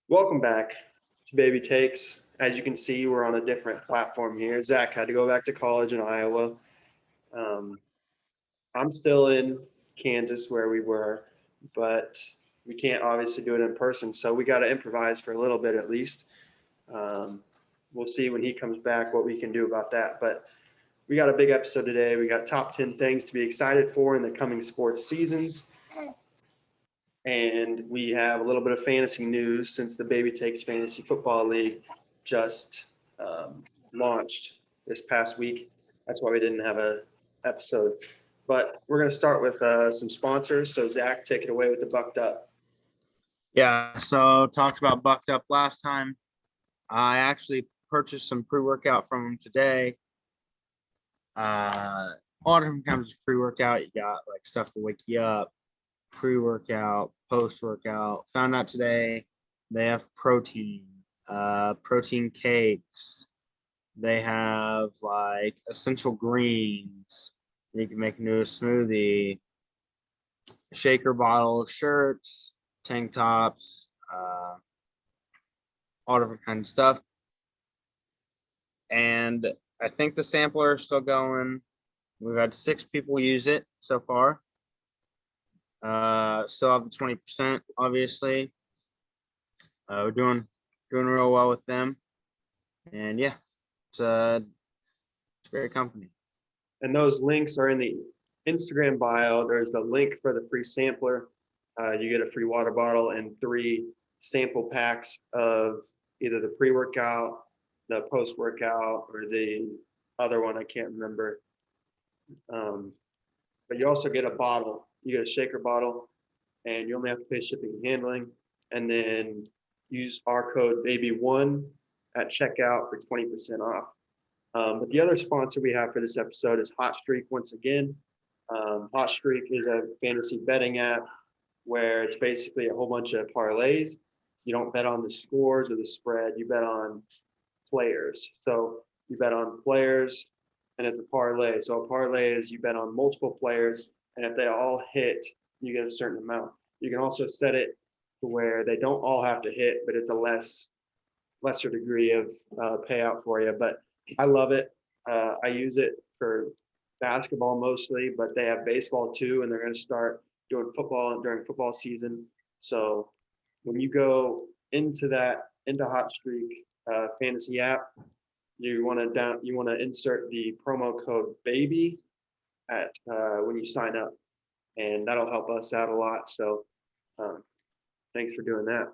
Welcome back to Baby Takes. As you can see, we're on a different platform here. Zach had to go back to college in Iowa. Um, I'm still in Kansas where we were, but we can't obviously do it in person. So we got to improvise for a little bit at least. Um, we'll see when he comes back what we can do about that. But we got a big episode today. We got top 10 things to be excited for in the coming sports seasons. And we have a little bit of fantasy news since the Baby Takes Fantasy Football League just launched this past week. That's why we didn't have an episode. But we're going to start with some sponsors. So, Zach, take it away with the Bucked Up. Yeah, so talked about Bucked Up last time. I actually purchased some pre-workout from them today. A lot of them comes with pre-workout. You got like stuff to wake you up, pre-workout, post-workout. Found out today they have protein cakes. They have like essential greens. You can make into a smoothie. Shaker bottle of shirts, tank tops, all different kinds of stuff. And I think the sampler is still going. We've had 6 people use it so far. Still have the 20%, obviously. We're doing real well with them. And yeah, it's a great company. And those links are in the Instagram bio. There's the link for the free sampler. You get a free water bottle and 3 sample packs of either the pre-workout, the post-workout, or the other one I can't remember. But you also get a bottle. You get a shaker bottle, and you only have to pay shipping and handling. And then use our code BABY1 at checkout for 20% off. But the other sponsor we have for this episode is Hot Streak once again. Hot Streak is a fantasy betting app where it's basically a whole bunch of parlays. You don't bet on the scores or the spread, you bet on players. So you bet on players and it's a parlay. So a parlay is you bet on multiple players, and if they all hit, you get a certain amount. You can also set it to where they don't all have to hit, but it's a lesser degree of payout for you. But I love it. I use it for basketball mostly, but they have baseball too, and they're going to start doing football during football season. So when you go into Hot Streak fantasy app, you want to insert the promo code BABY at when you sign up, and that'll help us out a lot. So thanks for doing that.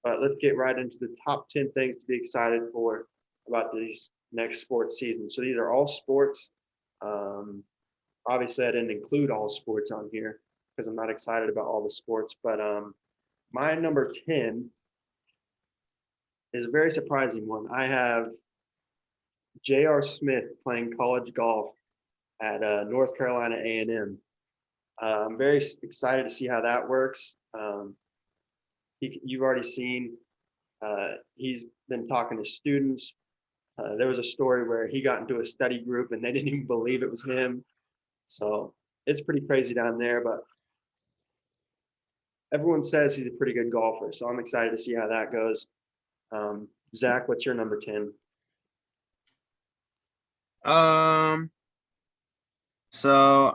But let's get right into the top 10 things to be excited for about these next sports season. So these are all sports. Obviously, I didn't include all sports on here because I'm not excited about all the sports. But my number 10 is a very surprising one. I have J.R. Smith playing college golf at North Carolina A&M. I'm very excited to see how that works. You've already seen he's been talking to students. There was a story where he got into a study group and they didn't even believe it was him. So it's pretty crazy down there, but everyone says he's a pretty good golfer. So I'm excited to see how that goes. Zach, what's your number 10? So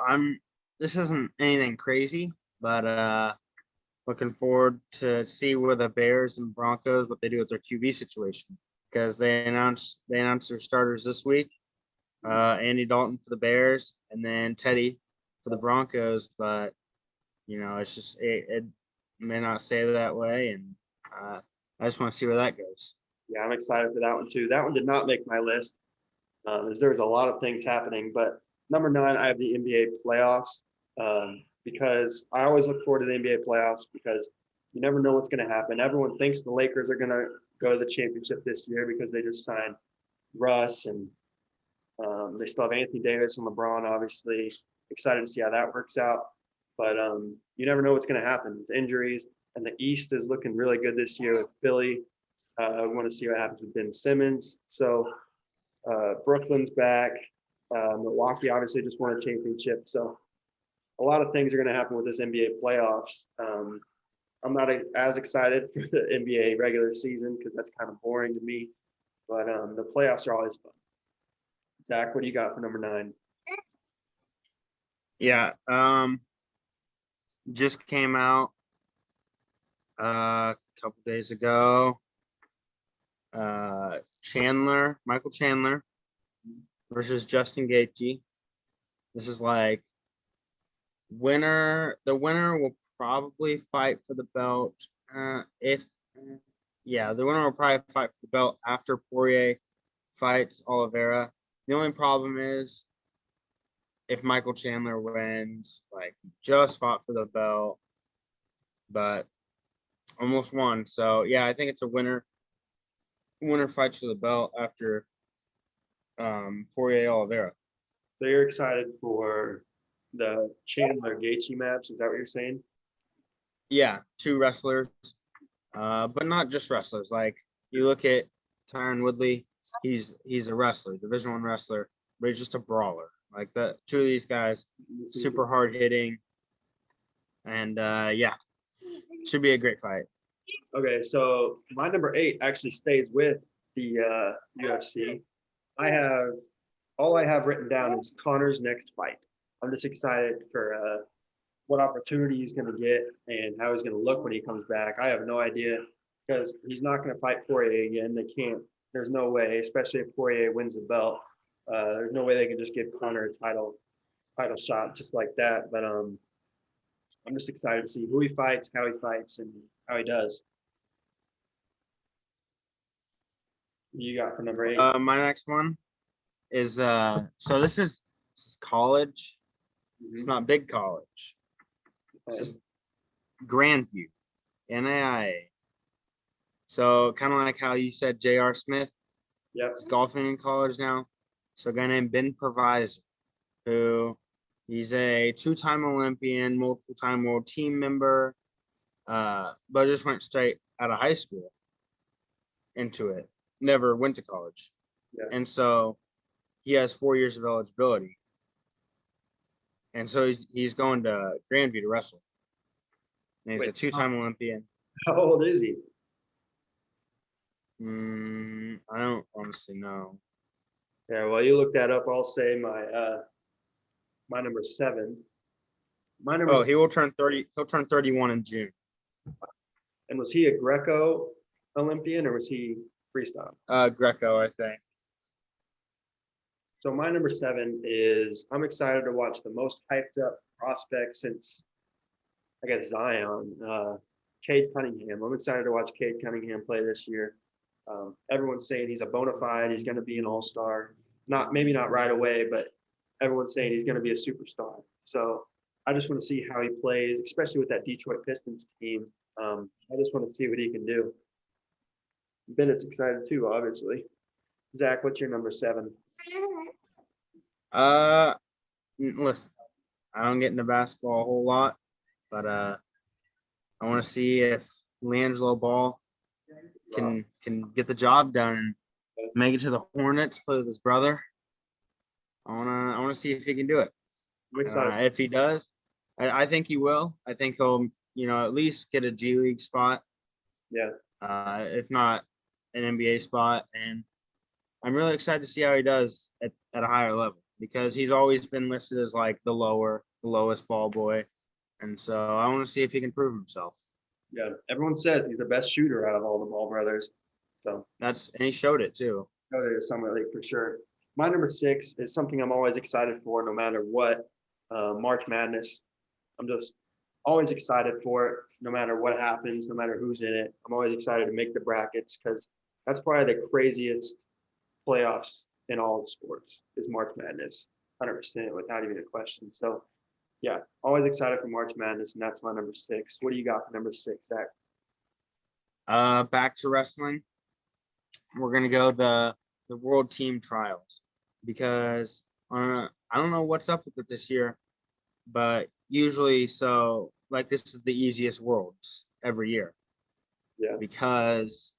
this isn't anything crazy, but looking forward to see where the Bears and Broncos, what they do with their QB situation, because they announced their starters this week. Andy Dalton for the Bears, and then Teddy for the Broncos. But it's just it may not say that way, and I just want to see where that goes. Yeah, I'm excited for that one too. That one did not make my list. There's a lot of things happening, but number 9, I have the NBA playoffs. Because I always look forward to the NBA playoffs because you never know what's going to happen. Everyone thinks the Lakers are going to go to the championship this year because they just signed Russ, and they still have Anthony Davis and LeBron, obviously. Excited to see how that works out. But you never know what's going to happen with injuries. And the East is looking really good this year with Philly. I want to see what happens with Ben Simmons. So Brooklyn's back. Milwaukee obviously just won a championship. So a lot of things are going to happen with this NBA playoffs. I'm not as excited for the NBA regular season because that's kind of boring to me. But the playoffs are always fun. Zach, what do you got for number 9? Yeah. Just came out a couple days ago. Michael Chandler versus Justin Gaethje. This is like winner. The winner will probably fight for the belt. The winner will probably fight for the belt after Poirier fights Oliveira. The only problem is if Michael Chandler wins, like just fought for the belt, but almost won. So yeah, I think it's a winner. Winner fights for the belt after Poirier Oliveira. So you're excited for the Chandler Gaethje match? Is that what you're saying? Yeah, 2 wrestlers, but not just wrestlers. Like you look at Tyron Woodley, he's a wrestler, Division I wrestler, but he's just a brawler. Like the 2 of these guys, super hard hitting, and should be a great fight. Okay, so my number 8 actually stays with the UFC. All I have written down is Conor's next fight. I'm just excited for what opportunity he's going to get and how he's going to look when he comes back. I have no idea because he's not going to fight Poirier again. They can't. There's no way, especially if Poirier wins the belt. There's no way they can just give Conor a title shot just like that. But I'm just excited to see who he fights, how he fights, and how he does. You got for number 8? My next one is so this is college. It's not big college. This is Grandview, NAIA. So kind of like how you said J.R. Smith. Yep. He's golfing in college now. So a guy named Ben Provisor, who he's a 2-time Olympian, multiple-time world team member, but just went straight out of high school into it. Never went to college. Yeah. And so he has 4 years of eligibility. And so he's going to Grandview to wrestle. And he's a 2-time Olympian. How old is he? I don't honestly know. Yeah, well, you look that up. I'll say my number 7. He will turn 30. He'll turn 31 in June. And was he a Greco Olympian or was he freestyle? Greco, I think. So my number 7 is I'm excited to watch the most hyped up prospect since I guess Zion, Cade Cunningham. I'm excited to watch Cade Cunningham play this year. Everyone's saying he's a bona fide. He's going to be an all-star. Maybe not right away, but everyone's saying he's going to be a superstar. So I just want to see how he plays, especially with that Detroit Pistons team. I just want to see what he can do. Bennett's excited too, obviously. Zach, what's your number 7? Listen, I don't get into basketball a whole lot, but I want to see if LiAngelo Ball can get the job done and make it to the Hornets, play with his brother. I want to see if he can do it. If he does, I think he will. I think he'll at least get a G League spot. Yeah. If not an NBA spot, and I'm really excited to see how he does at a higher level because he's always been listed as like the lowest ball boy, and so I want to see if he can prove himself. Yeah, everyone says he's the best shooter out of all the Ball brothers. So and he showed it too. Showed it at Summer League for sure. My number 6 is something I'm always excited for, no matter what. March Madness. I'm just always excited for it, no matter what happens, no matter who's in it. I'm always excited to make the brackets because that's probably the craziest playoffs in all of sports is March Madness, 100% without even a question. So, yeah, always excited for March Madness, and that's my number 6. What do you got for number 6, Zach? Back to wrestling. We're gonna go the World Team Trials because I don't know what's up with it this year, but usually this is the easiest worlds every year. Yeah. Because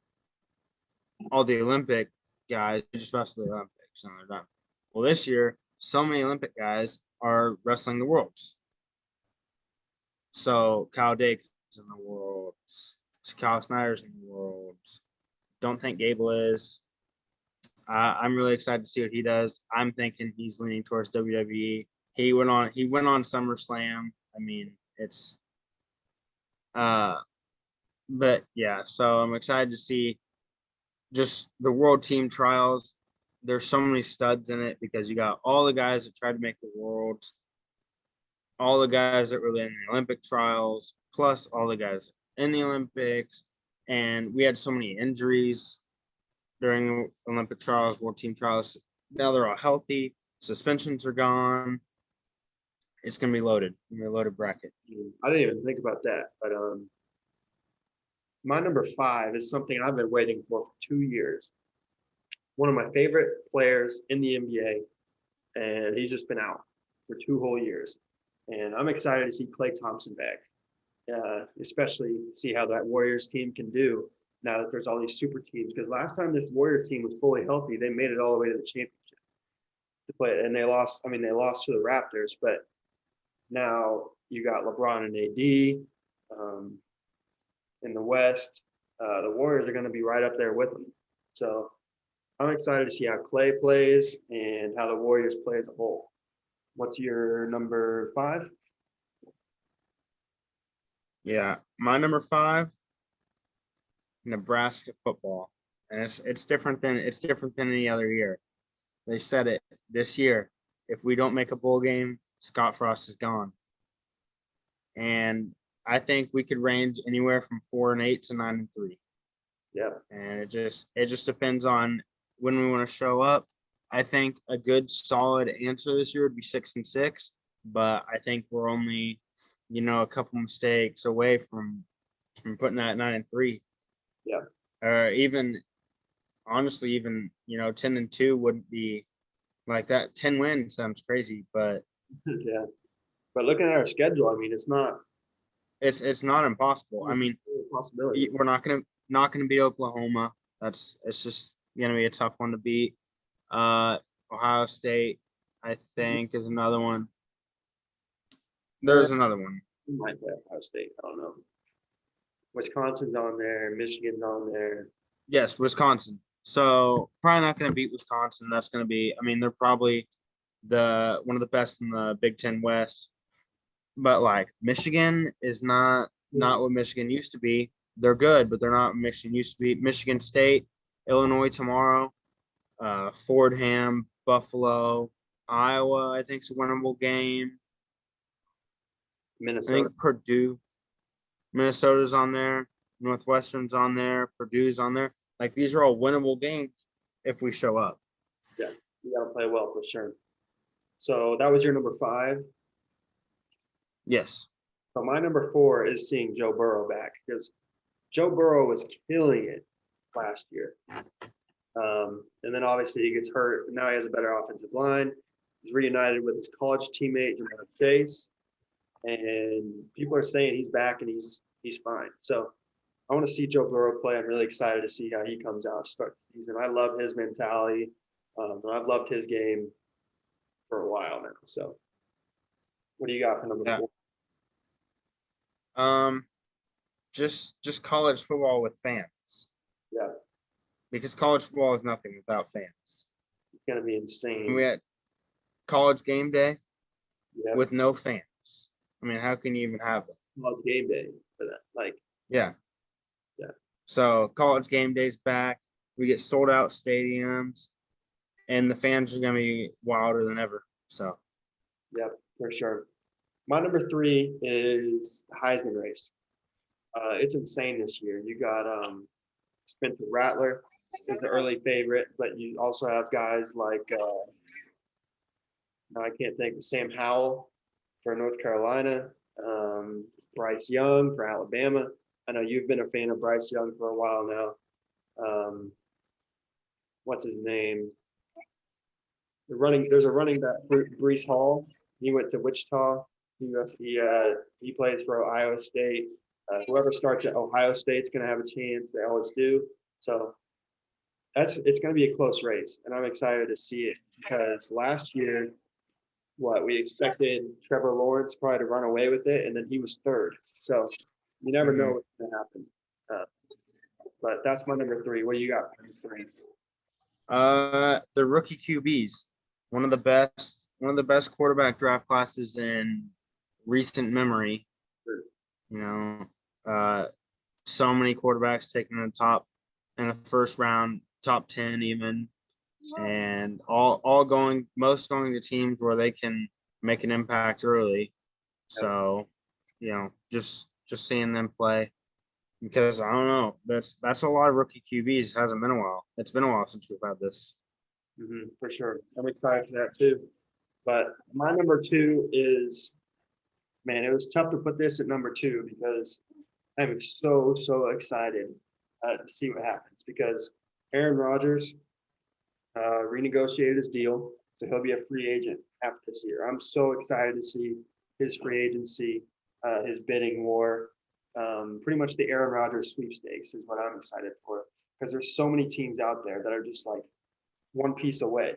all the Olympic guys just wrestle the Olympics and they're done. Well, this year, so many Olympic guys are wrestling the worlds. So Kyle Dake in the world. Kyle Snyder's in the world. Don't think Gable is. I'm really excited to see what he does. I'm thinking he's leaning towards WWE. He went on SummerSlam. I mean, it's but yeah, so I'm excited to see just the world team trials. There's so many studs in it because you got all the guys that tried to make the worlds, all the guys that were in the Olympic trials, plus all the guys in the Olympics. And we had so many injuries during the Olympic trials, world team trials. Now they're all healthy. Suspensions are gone. It's going to be loaded. It's going to be a loaded bracket. I didn't even think about that, but my number 5 is something I've been waiting for 2 years. One of my favorite players in the NBA, and he's just been out for 2 whole years. And I'm excited to see Klay Thompson back, especially see how that Warriors team can do now that there's all these super teams. Because last time this Warriors team was fully healthy, they made it all the way to the championship to play, and they lost. I mean, they lost to the Raptors, but now you got LeBron and AD in the West. The Warriors are going to be right up there with them. So I'm excited to see how Klay plays and how the Warriors play as a whole. What's your number 5? Yeah, my number 5, Nebraska football, and it's different than any other year. They said it this year. If we don't make a bowl game, Scott Frost is gone, and I think we could range anywhere from 4-8 to 9-3. Yeah, and it just depends on when we want to show up. I think a good solid answer this year would be 6-6, but I think we're only, a couple mistakes away from putting that 9-3. yeah, Or even, honestly, 10-2 wouldn't be like that. 10 wins sounds crazy, but yeah. But looking at our schedule, I mean, it's not not impossible. I mean, a possibility. we're not gonna beat Oklahoma. It's just gonna be a tough one to beat. Ohio State, I think, is another one. There's another one. We might play Ohio State. I don't know. Wisconsin's on there. Michigan's on there. Yes, Wisconsin. So probably not going to beat Wisconsin. That's going to be. I mean, they're probably one of the best in the Big Ten West. But like Michigan is not what Michigan used to be. They're good, but they're not what Michigan used to be. Michigan State, Illinois tomorrow, Fordham, Buffalo, Iowa. I think is a winnable game. Minnesota. I think Purdue, Minnesota's on there, Northwestern's on there, Purdue's on there. Like these are all winnable games if we show up. Yeah, you got to play well for sure. So that was your number 5. Yes. So my number 4 is seeing Joe Burrow back because Joe Burrow was killing it last year. And then obviously he gets hurt, but now he has a better offensive line. He's reunited with his college teammate, Jamar Chase. And people are saying he's back and he's fine. So I want to see Joe Burrow play. I'm really excited to see how he comes out to start the season. I love his mentality. I've loved his game for a while now. So what do you got for number 4? Just college football with fans. Yeah. Because college football is nothing without fans. It's gonna be insane. We had college game day Yeah. with no fans. I mean, how can you even have it? College game day for that. Yeah. Yeah. So college game day's back. We get sold out stadiums, and the fans are gonna be wilder than ever. So. Yep, for sure. My number 3 is the Heisman race. It's insane this year. You got Spencer Rattler is the early favorite, but you also have guys like now I can't think of Sam Howell for North Carolina, Bryce Young for Alabama. I know you've been a fan of Bryce Young for a while now. What's his name? There's a running back, Brees Hall. He went to Wichita. He plays for Ohio State. Whoever starts at Ohio State's going to have a chance. They always do. So it's going to be a close race, and I'm excited to see it because last year, we expected Trevor Lawrence probably to run away with it, and then he was third. So You never know Mhm. what's going to happen. Uh, but that's my number 3. What do you got for number 3? The rookie QBs, one of the best quarterback draft classes in recent memory. You know, uh, so many quarterbacks taken in the first round, top 10 even, and most going to teams where they can make an impact early. So, just seeing them play, because I don't know, that's a lot of rookie QBs. Hasn't been a while. It's been a while since we've had this. For sure. I'm excited for that too. But my number 2 is, man, it was tough to put this at number 2 because I'm so excited to see what happens, because Aaron Rodgers renegotiated his deal, so he'll be a free agent after this year. I'm so excited to see his free agency, his bidding war. Pretty much the Aaron Rodgers sweepstakes is what I'm excited for, because there's so many teams out there that are just like one piece away.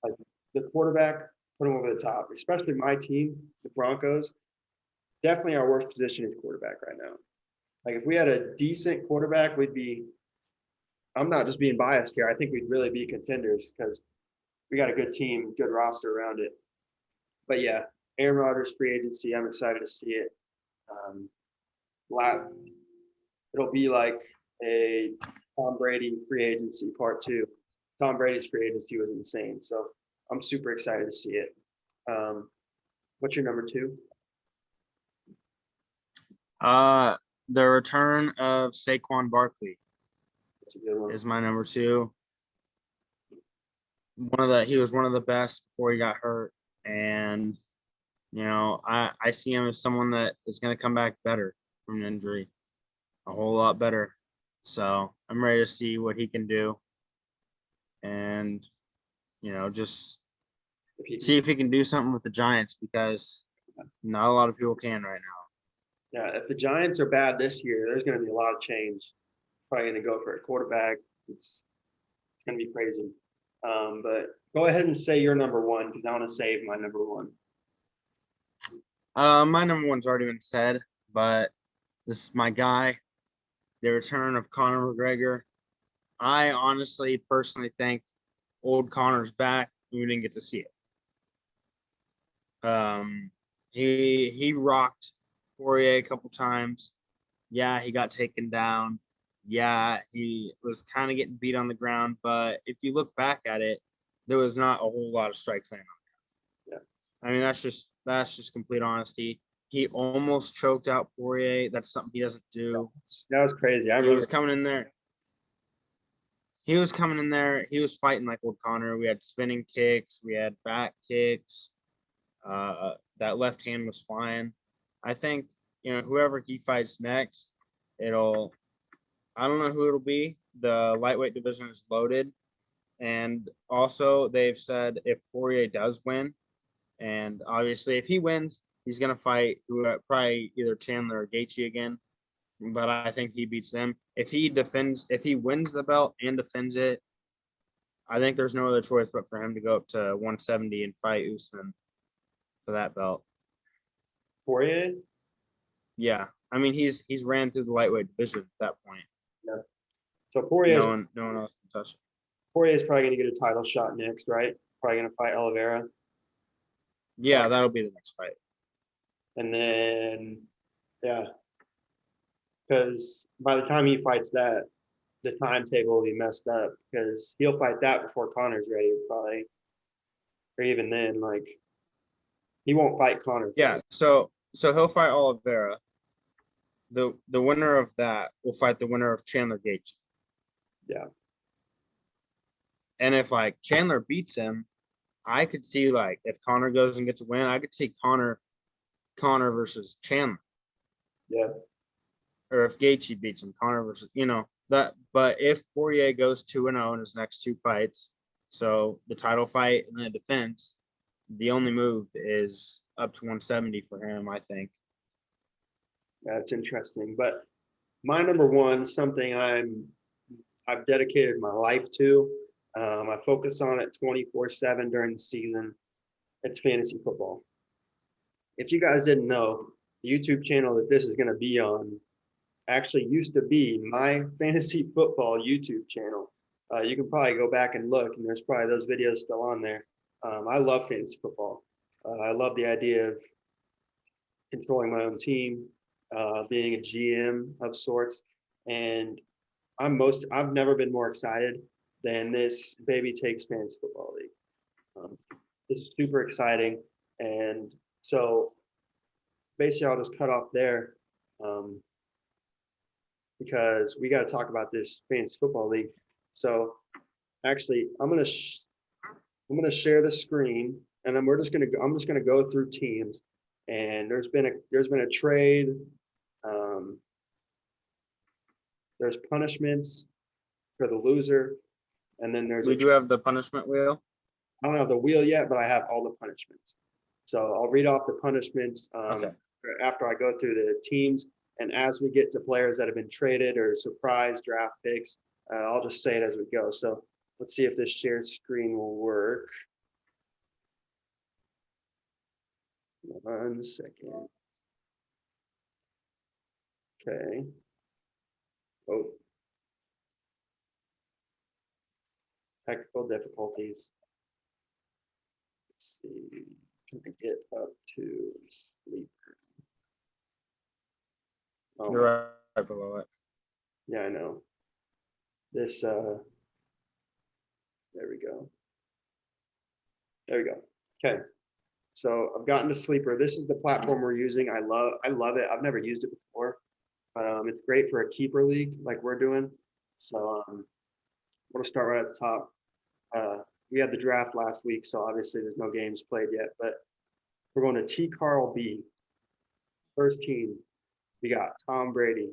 Like the quarterback, put him over the top. Especially my team, the Broncos. Definitely our worst position is quarterback right now. Like if we had a decent quarterback, we'd be. I'm not just being biased here. I think we'd really be contenders because we got a good team, good roster around it. But yeah, Aaron Rodgers free agency. I'm excited to see it. Um, it'll be like a Tom Brady free agency part 2. Tom Brady's free agency was insane, so I'm super excited to see it. What's your number 2? The return of Saquon Barkley That's a good one. is my number 2. He was one of the best before he got hurt, and I see him as someone that is going to come back better from an injury, a whole lot better. So I'm ready to see what he can do, and just see if he can do something with the Giants, because not a lot of people can right now. Yeah, if the Giants are bad this year, there's going to be a lot of change. Probably going to go for a quarterback. It's going to be crazy. But go ahead and say your number 1, because I want to save my number 1. My number 1's already been said, but this is my guy, the return of Conor McGregor. I honestly, personally think old Conor's back. We didn't get to see it. He rocked Poirier a couple times. Yeah, he got taken down. Yeah, he was kind of getting beat on the ground, but if you look back at it, there was not a whole lot of strikes landing on him. Yeah. I mean, that's just complete honesty. He almost choked out Poirier. That's something he doesn't do. That was crazy. He was coming in there. He was fighting like old Conor. We had spinning kicks. We had back kicks. That left hand was flying. I think, whoever he fights next, I don't know who it'll be. The lightweight division is loaded. And also they've said if Poirier does win, and obviously if he wins, he's going to fight probably either Chandler or Gaethje again. But I think he beats them. If he wins the belt and defends it, I think there's no other choice but for him to go up to 170 and fight Usman for that belt. Poirier? Yeah. I mean, he's ran through the lightweight division at that point. Yeah. So Poirier, no one else can touch it. Poirier is probably going to get a title shot next, right? Probably going to fight Oliveira. Yeah, that'll be the next fight. And then, yeah, because by the time he fights that, the timetable will be messed up, because he'll fight that before Conor's ready, probably, or even then, like he won't fight Conor. Yeah, so he'll fight Oliveira. The winner of that will fight the winner of Chandler Gaethje. Yeah. And if like Chandler beats him, I could see like if Conor goes and gets a win, I could see Conor versus Chandler. Yeah. Or if Gaethje beats him, Conor versus that. But if Poirier goes 2-0 in his next 2 fights, so the title fight and the defense, the only move is up to 170 for him, I think. That's interesting. But my number 1, something I've dedicated my life to. I focus on it 24/7 during the season. It's fantasy football. If you guys didn't know, the YouTube channel that this is going to be on actually used to be my fantasy football YouTube channel. You can probably go back and look, and there's probably those videos still on there. I love fantasy football. I love the idea of controlling my own team, being a GM of sorts, and I've never been more excited than this Baby Takes Fantasy Football League. This is super exciting, and so basically I'll just cut off there because we got to talk about this fantasy football league. So actually, I'm gonna share the screen, and I'm just gonna go through teams, and there's been a trade. There's punishments for the loser, and then there's We do have the punishment wheel. I don't have the wheel yet, but I have all the punishments. So I'll read off the punishments Okay. after I go through the teams. And as we get to players that have been traded or surprise draft picks, I'll just say it as we go. So let's see if this share screen will work. 1 second. Okay. Oh. Technical difficulties. Let's see. Can I get up to sleep? Oh, You're right below it. yeah, I know. This, there we go. There we go. Okay. So I've gotten to Sleeper. This is the platform we're using. I love it. I've never used it before. It's great for a keeper league like we're doing. So I'm going to start right at the top. We had the draft last week, so obviously there's no games played yet, but we're going to T. Carl B. First team, we got Tom Brady,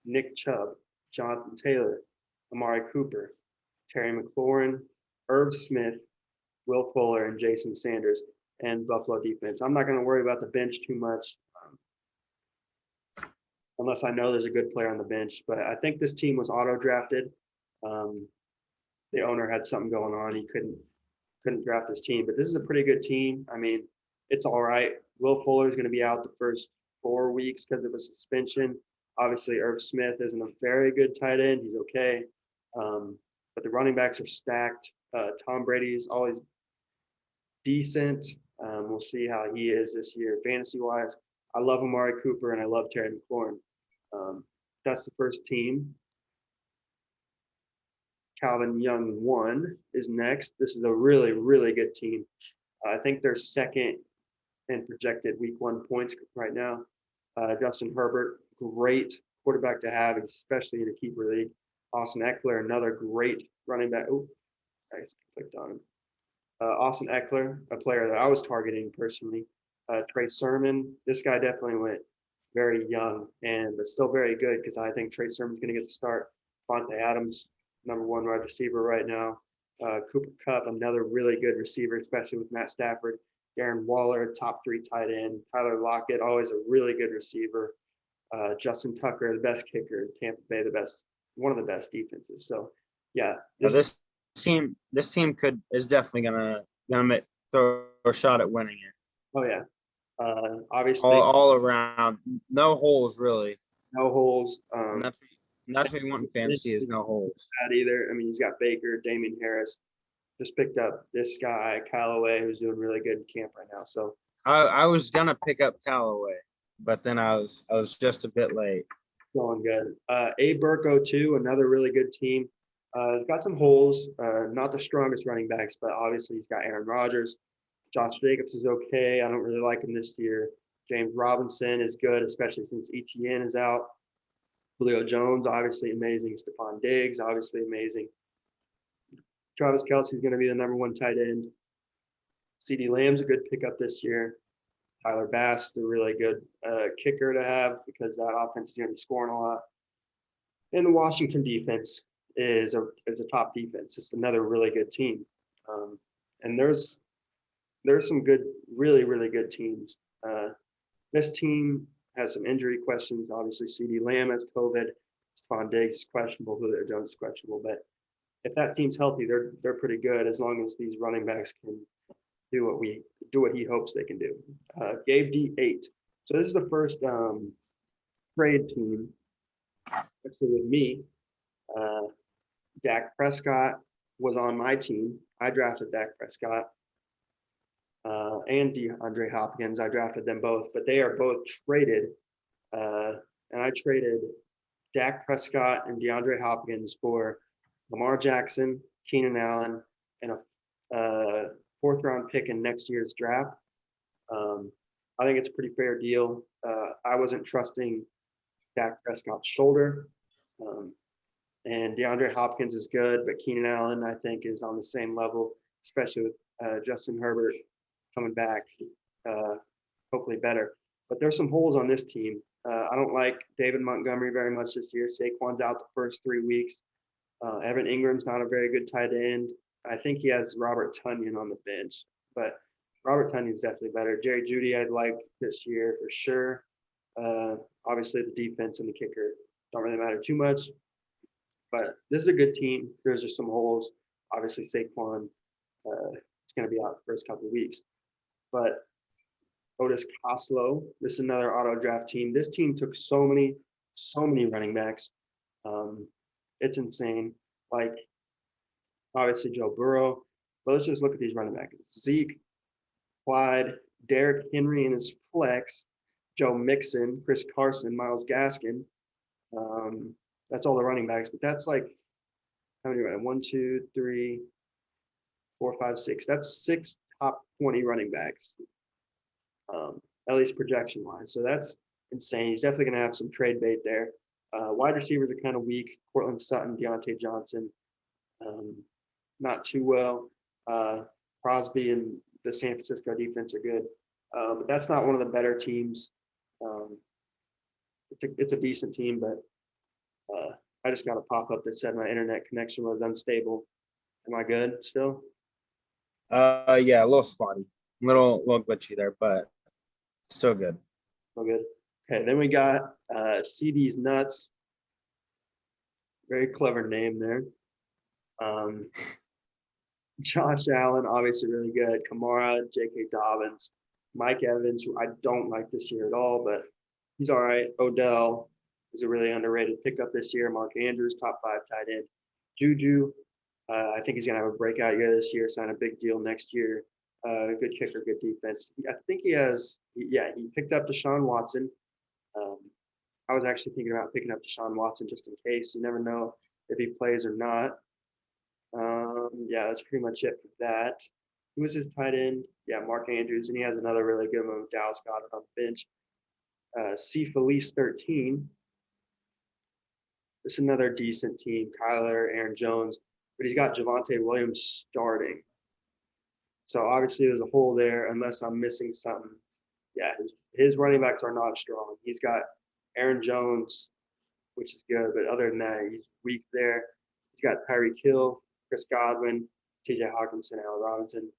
Nick Chubb, Jonathan Taylor, Amari Cooper, Terry McLaurin, Irv Smith, Will Fuller, and Jason Sanders, and Buffalo defense. I'm not going to worry about the bench too much unless I know there's a good player on the bench, but I think this team was auto-drafted. The owner had something going on. He couldn't draft his team, but this is a pretty good team. I mean, it's all right. Will Fuller is going to be out the first 4 weeks because of a suspension. Obviously, Irv Smith isn't a very good tight end. He's okay. But the running backs are stacked. Tom Brady is always decent. We'll see how he is this year fantasy-wise. I love Amari Cooper, and I love Terry McLaurin. That's the first team. Calvin Young 1 is next. This is a really, really good team. I think they're second in projected week 1 points right now. Justin Herbert, great quarterback to have, especially in a keeper league. Austin Eckler, another great running back. Oh, I just clicked on him. Austin Eckler, a player that I was targeting personally. Trey Sermon, this guy definitely went very young, but still very good because I think Trey Sermon's going to get the start. Devontae Adams, number 1 wide receiver right now. Cooper Kupp, another really good receiver, especially with Matt Stafford. Darren Waller, top 3 tight end. Tyler Lockett, always a really good receiver. Justin Tucker, the best kicker. Tampa Bay, one of the best defenses. So, yeah, This team is definitely gonna throw a shot at winning it. Oh yeah, obviously all around, no holes really. no holes. And that's what you want in fantasy is no holes. Not either. I mean, he's got Baker, Damian Harris. Just picked up this guy Callaway, who's doing really good in camp right now. So I was gonna pick up Callaway, but then I was just a bit late. Going good. A Burko too, another really good team. Got some holes. Not the strongest running backs, but obviously he's got Aaron Rodgers. Josh Jacobs is okay. I don't really like him this year. James Robinson is good, especially since Etienne is out. Julio Jones, obviously amazing. Stephon Diggs, obviously amazing. Travis Kelce is going to be the number 1 tight end. CeeDee Lamb's a good pickup this year. Tyler Bass, the really good kicker to have because that offense is going to be scoring a lot. And the Washington defense is a top defense. It's another really good team. And there's some good, really, really good teams. This team has some injury questions. Obviously, CeeDee Lamb has COVID. Stephon Diggs is questionable. Julio Jones is questionable. But if that team's healthy, they're pretty good as long as these running backs can do what he hopes they can do. Gabe D8. So this is the first trade team. Actually, with me, uh, Dak Prescott was on my team. I drafted Dak Prescott and DeAndre Hopkins. I drafted them both, but they are both traded. And I traded Dak Prescott and DeAndre Hopkins for Lamar Jackson, Keenan Allen, and a fourth round pick in next year's draft. I think it's a pretty fair deal. I wasn't trusting Dak Prescott's shoulder. And DeAndre Hopkins is good, but Keenan Allen, I think, is on the same level, especially with Justin Herbert coming back, hopefully better. But there's some holes on this team. I don't like David Montgomery very much this year. Saquon's out the first 3 weeks. Evan Ingram's not a very good tight end. I think he has Robert Tonyan on the bench, but Robert Tonyan's definitely better. Jerry Jeudy I'd like this year for sure. Obviously, the defense and the kicker don't really matter too much, but this is a good team. There's just some holes. Obviously, Saquon is going to be out the first couple of weeks, but Otis Koslow, this is another auto draft team. This team took so many running backs. It's insane. Like, obviously, Joe Burrow. But let's just look at these running backs. Zeke, Clyde, Derrick Henry in his flex, Joe Mixon, Chris Carson, Myles Gaskin. That's all the running backs. But that's like, how many running? 1, 2, 3, 4, 5, 6. That's 6 top 20 running backs. At least projection wise. So that's insane. He's definitely going to have some trade bait there. Wide receivers are kind of weak. Cortland Sutton, Deontay Johnson, not too well. Crosby and the San Francisco defense are good. But that's not one of the better teams. It's a decent team, but I just got a pop-up that said my internet connection was unstable. Am I good still? Yeah, a little spotty, little glitchy there, but still good. Still good. Okay, then we got CD's Nuts. Very clever name there. Josh Allen, obviously really good. Kamara, J.K. Dobbins, Mike Evans, who I don't like this year at all, but he's all right. Odell is a really underrated pickup this year. Mark Andrews, top 5 tight end. Juju, I think he's going to have a breakout year this year, sign a big deal next year. Good kicker, good defense. I think he picked up Deshaun Watson. I was actually thinking about picking up Deshaun Watson just in case. You never know if he plays or not. Yeah, that's pretty much it for that. Who was his tight end? Yeah, Mark Andrews, and he has another really good one with Dallas Goedert on the bench. C. Felice 13. This is another decent team. Kyler, Aaron Jones, but he's got Javonte Williams starting. So obviously there's a hole there unless I'm missing something. Yeah, his running backs are not strong. He's got Aaron Jones, which is good, but other than that, he's weak there. He's got Tyreek Hill, Chris Godwin, TJ Hawkinson, Allen Robinson.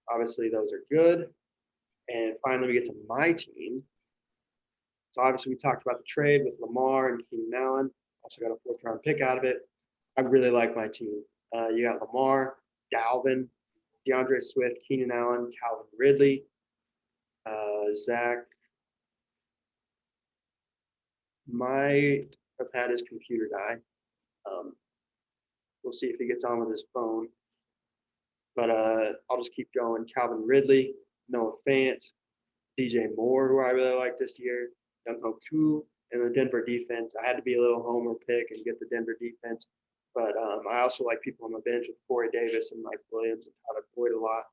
Obviously, those are good. And finally, we get to my team. So obviously, we talked about the trade with Lamar and Keenan Allen. Also got a 4th round pick out of it. I really like my team. You got Lamar, Dalvin, DeAndre Swift, Keenan Allen, Calvin Ridley, Zach. Might have had his computer die. We'll see if he gets on with his phone. But I'll just keep going. Calvin Ridley, Noah Fant, DJ Moore, who I really like this year, Young Hoku, and the Denver defense. I had to be a little homer pick and get the Denver defense. But I also like people on the bench with Corey Davis and Mike Williams and Tyler Boyd a lot.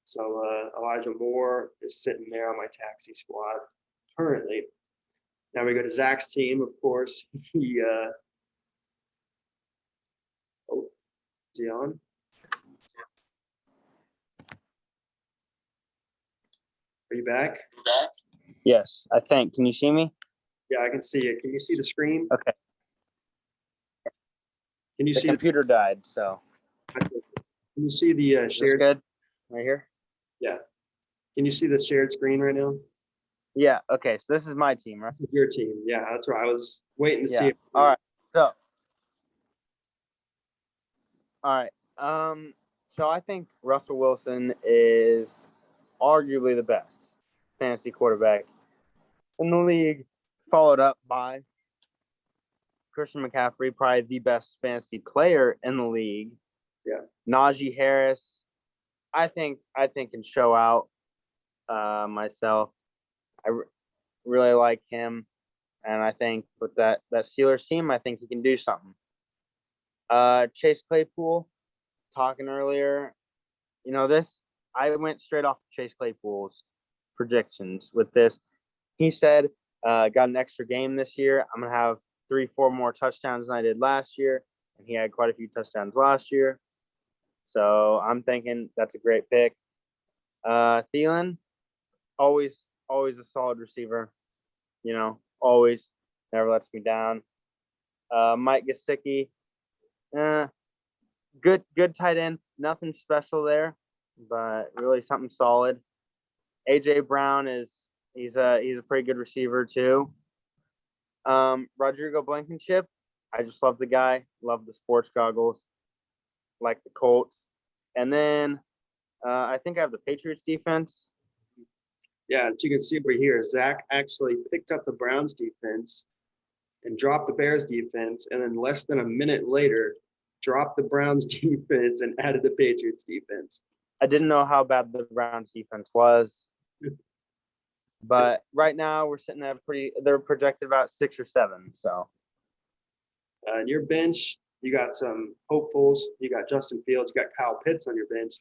So Elijah Moore is sitting there on my taxi squad currently. Now we go to Zach's team, of course. He is he on? Are you back? Yes, I think. Can you see me? Yeah, I can see it. Can you see the screen? Okay. Can you The see? computer died, so. Can you see the Is this shared? good? Right here? Yeah. Can you see the shared screen right now? Yeah. Okay. So this is my team, right? This is your team. Yeah, that's right. I was waiting to see Yeah. it. All right. So. All right. So I think Russell Wilson is arguably the best fantasy quarterback in the league, followed up by Christian McCaffrey, probably the best fantasy player in the league. Yeah. Najee Harris, I think can show out myself. I really like him, and I think with that Steelers team, I think he can do something. Chase Claypool, talking earlier, this I went straight off Chase Claypool's predictions with this. He said, got an extra game this year. I'm gonna have 3-4 more touchdowns than I did last year, and he had quite a few touchdowns last year. So I'm thinking that's a great pick. Thielen, always a solid receiver. Always never lets me down. Mike Gesicki, good tight end. Nothing special there, but really something solid. AJ Brown he's a pretty good receiver too. Rodrigo Blankenship, I just love the guy. Love the sports goggles. Like the Colts. And then I think I have the Patriots defense. Yeah, as you can see over here, Zach actually picked up the Browns defense and dropped the Bears defense, and then less than a minute later, dropped the Browns defense and added the Patriots defense. I didn't know how bad the Browns defense was. But right now we're sitting at they're projected about 6 or 7. So in your bench, you got some hopefuls. You got Justin Fields. You got Kyle Pitts on your bench.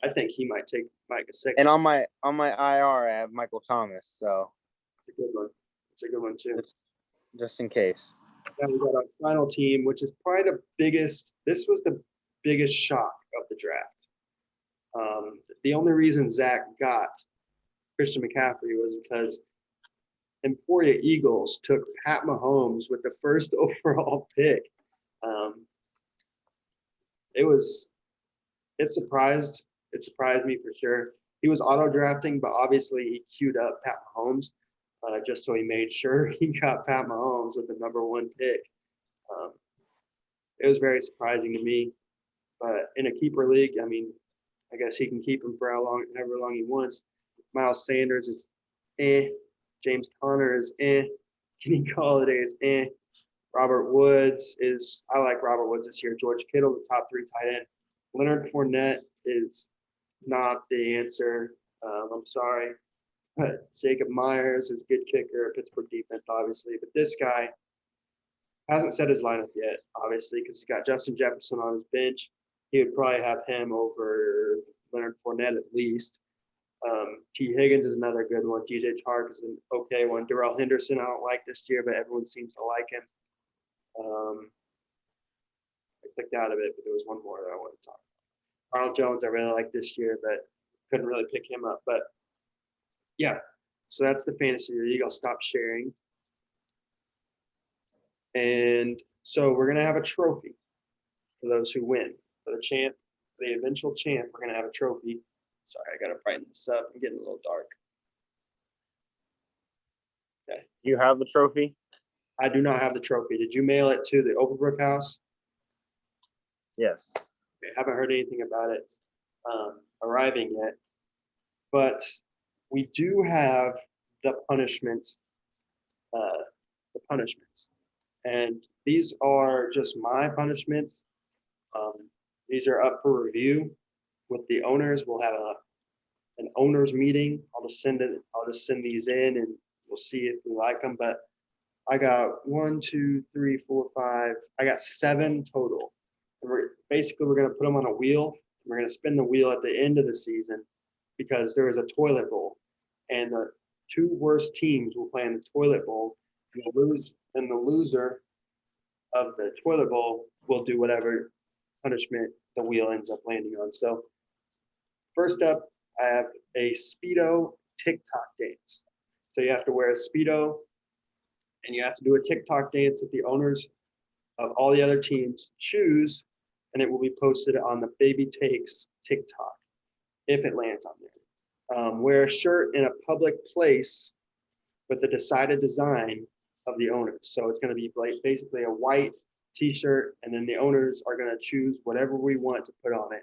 I think he might take Mike Gesicki. And on my IR, I have Michael Thomas. So it's a good one. It's a good one too. Just in case. Now we got our final team, which is probably the biggest. This was the biggest shock of the draft. The only reason Zach got Christian McCaffrey was because Emporia Eagles took Pat Mahomes with the first overall pick. It surprised me for sure. He was auto drafting, but obviously he queued up Pat Mahomes just so he made sure he got Pat Mahomes with the number 1 pick. It was very surprising to me, but in a keeper league, I guess he can keep him for however long he wants. Miles Sanders is James Conor is Kenny Golladay is Robert Woods I like Robert Woods this year. George Kittle, the top 3 tight end. Leonard Fournette is not the answer. I'm sorry. But Jacob Myers is a good kicker, Pittsburgh defense, obviously. But this guy hasn't set his lineup yet, obviously, because he's got Justin Jefferson on his bench. He would probably have him over Leonard Fournette at least. T. Higgins is another good one. DJ Chark is an okay one. Darrell Henderson, I don't like this year, but everyone seems to like him. I clicked out of it, but there was one more that I wanted to talk about. Arnold Jones, I really like this year, but couldn't really pick him up. But yeah, so that's the fantasy league. I'll stop sharing. And so we're going to have a trophy for those who win. For the eventual champ, we're going to have a trophy. Sorry, I got to brighten this up. I'm getting a little dark. Okay. You have the trophy? I do not have the trophy. Did you mail it to the Overbrook house? Yes. Okay, haven't heard anything about it arriving yet. But we do have the punishments. And these are just my punishments. These are up for review with the owners. We'll have an owners meeting. I'll just send these in and we'll see if we like them. But I got 1, 2, 3, 4, 5. I got 7 total. And we're going to put them on a wheel. We're going to spin the wheel at the end of the season because there is a toilet bowl. And the 2 worst teams will play in the toilet bowl. And the loser of the toilet bowl will do whatever punishment the wheel ends up landing on. So first up, I have a Speedo TikTok dance. So you have to wear a Speedo and you have to do a TikTok dance that the owners of all the other teams choose, and it will be posted on the Baby Takes TikTok if it lands on there. Wear a shirt in a public place with the decided design of the owners. So it's going to be basically a white t-shirt, and then the owners are going to choose whatever we want to put on it.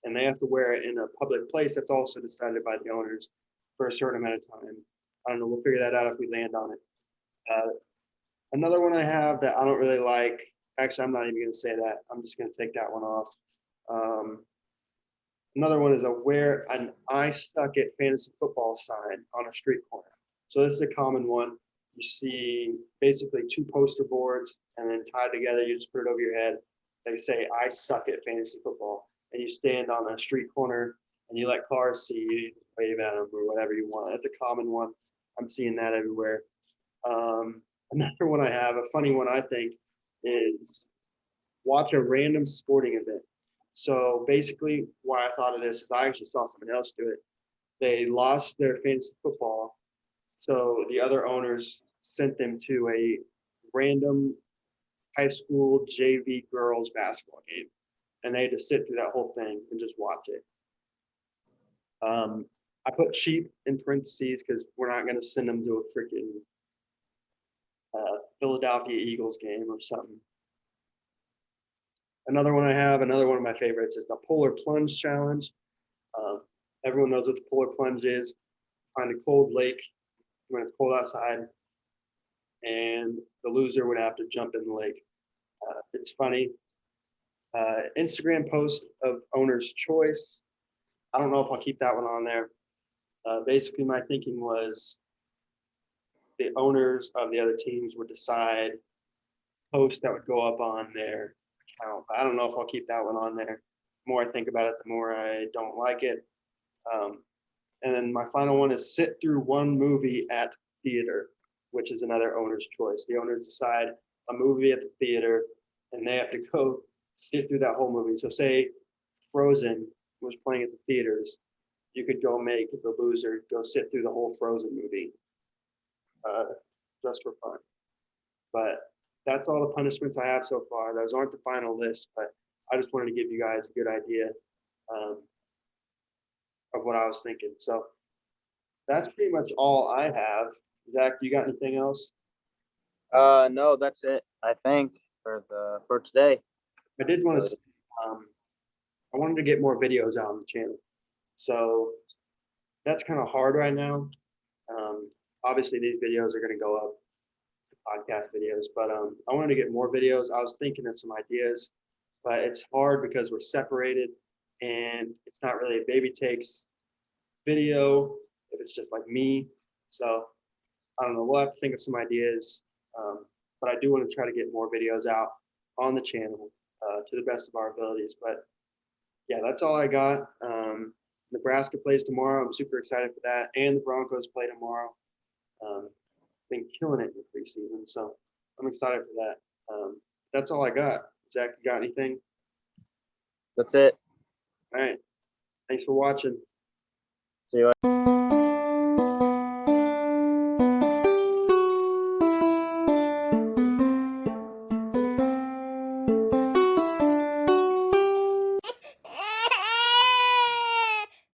And they have to wear it in a public place that's also decided by the owners for a certain amount of time. I don't know. We'll figure that out if we land on it. Another one I have that I don't really like. Actually, I'm not even going to say that. I'm just going to take that one off. Another one is a wear an I suck at fantasy football sign on a street corner. So this is a common one. You see basically two poster boards and then tied together. You just put it over your head. They say I suck at fantasy football, and you stand on a street corner and you let cars see you, wave at them or whatever you want. That's a common one. I'm seeing that everywhere. Another one I have, a funny one I think, is watch a random sporting event. So basically, why I thought of this is I actually saw someone else do it. They lost their fantasy football, so the other owners sent them to a random high school JV girls basketball game, and they had to sit through that whole thing and just watch it. I put cheap in parentheses because we're not going to send them to a freaking Philadelphia Eagles game or something. Another one I have, another one of my favorites is the Polar Plunge Challenge. Everyone knows what the Polar Plunge is. Find a cold lake when it's cold outside, and the loser would have to jump in the lake. It's funny. Instagram post of owner's choice. I don't know if I'll keep that one on there. Basically, my thinking was the owners of the other teams would decide posts that would go up on their account. I don't know if I'll keep that one on there. The more I think about it, the more I don't like it. And then my final one is sit through one movie at theater, which is another owner's choice. The owners decide a movie at the theater, and they have to go sit through that whole movie. So say Frozen was playing at the theaters, you could go make the loser go sit through the whole Frozen movie just for fun. But that's all the punishments I have so far. Those aren't the final list, but I just wanted to give you guys a good idea of what I was thinking. So that's pretty much all I have. Zach, you got anything else? No, that's it. I think for today. I did want to say, I wanted to get more videos out on the channel. So that's kind of hard right now. Obviously, these videos are going to go up, podcast videos, but I wanted to get more videos. I was thinking of some ideas, but it's hard because we're separated and it's not really a baby takes video if it's just like me. So I don't know. We'll have to think of some ideas, but I do want to try to get more videos out on the channel to the best of our abilities. But yeah, that's all I got. Nebraska plays tomorrow. I'm super excited for that, and the Broncos play tomorrow. Been killing it in the preseason, so I'm excited for that. That's all I got. Zach, you got anything? That's it. All right. Thanks for watching. See you.